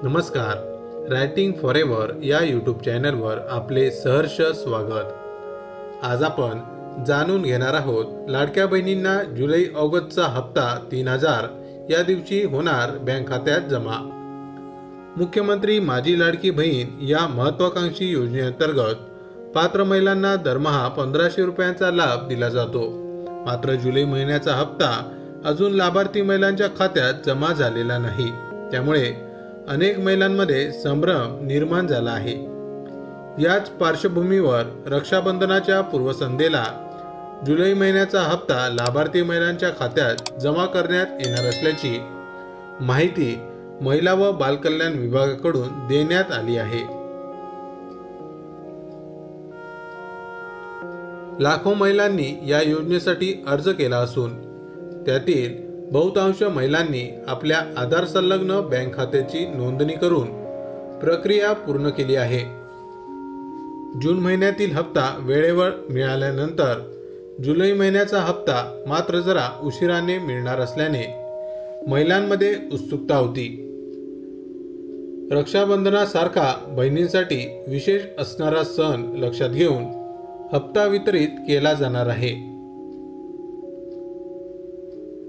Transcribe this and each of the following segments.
नमस्कार. Writing forever या YouTube चॅनलवर आपले सहर्ष स्वागत. आज आपण जाणून घेणार आहोत लाडक्या बहिणींना जुलै ऑगस्टचा हप्ता 3000 या दिवशी होणार बँक खात्यात जमा. मुख्यमंत्री माझी लाडकी बहीण या महत्त्वाकांक्षी योजनेअंतर्गत पात्र महिलांना दरमहा 1500 रुपयांचा लाभ दिला जातो. मात्र जुलै महिन्याचा हप्ता अजून लाभार्थी महिलांच्या खात्यात जमा झालेला नाही. त्यामुळे अनेक महिलांमध्ये संभ्रम निर्माण झाला आहे. याच पार्श्वभूमीवर रक्षाबंधनाच्या पूर्वसंध्येला जुलै महिन्याचा हप्ता लाभार्थी महिलांच्या खात्यात जमा करण्यात येणार असल्याची माहिती महिला व बालकल्याण विभागाकडून देण्यात आली आहे. लाखो महिलांनी या योजनेसाठी अर्ज केला असून त्यातील बहुतांश महिलांनी आपल्या आधार संलग्न बँक खात्याची नोंदणी करून प्रक्रिया पूर्ण केली आहे. जून महिन्यातील हप्ता वेळेवर मिळाल्यानंतर जुलै महिन्याचा हप्ता मात्र जरा उशिराने मिळणार असल्याने महिलांमध्ये उत्सुकता होती. रक्षाबंधनासारखा बहिणींसाठी विशेष असणारा सण लक्षात घेऊन हप्ता वितरित केला जाणार आहे.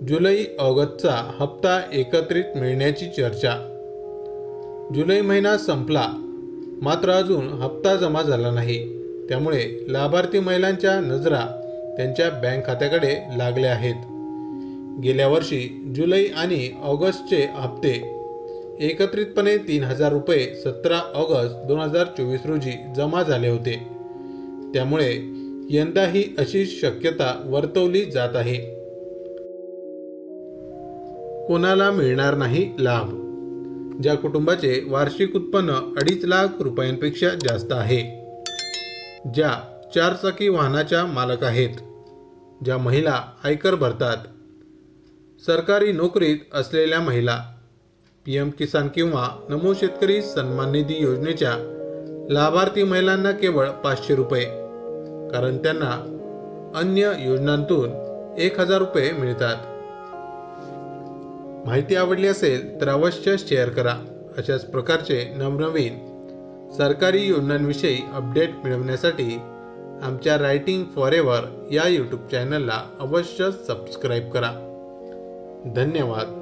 जुलै ऑगस्टचा हप्ता एकत्रित मिळण्याची चर्चा. जुलै महिना संपला मात्र अजून हप्ता जमा झाला नाही. त्यामुळे लाभार्थी महिलांच्या नजरा त्यांच्या बँक खात्याकडे लागल्या आहेत. गेल्या वर्षी जुलै आणि ऑगस्टचे हप्ते एकत्रितपणे 3000 रुपये 17 ऑगस्ट 2024 रोजी जमा झाले होते. त्यामुळे यंदाही अशी शक्यता वर्तवली जात आहे. कोणाला मिळणार नाही लाभ? ज्या कुटुंबाचे वार्षिक उत्पन्न 2.5 लाख रुपयांपेक्षा जास्त आहे, ज्या 4 चाकी वाहनाच्या मालक आहेत, ज्या महिला आयकर भरतात, सरकारी नोकरीत असलेल्या महिला, PM किसान किंवा नमो शेतकरी सन्मान निधी योजनेच्या लाभार्थी महिलांना केवळ 500 रुपये, कारण त्यांना अन्य योजनांतून 1000 रुपये मिळतात. माहिती आवडली असेल तर अवश्य शेअर करा. अशाच प्रकारचे नवनवीन सरकारी योजनांविषयी अपडेट मिळवण्यासाठी आमच्या रायटिंग फॉरेवर या यूट्यूब चॅनलला अवश्य सबस्क्राईब करा. धन्यवाद.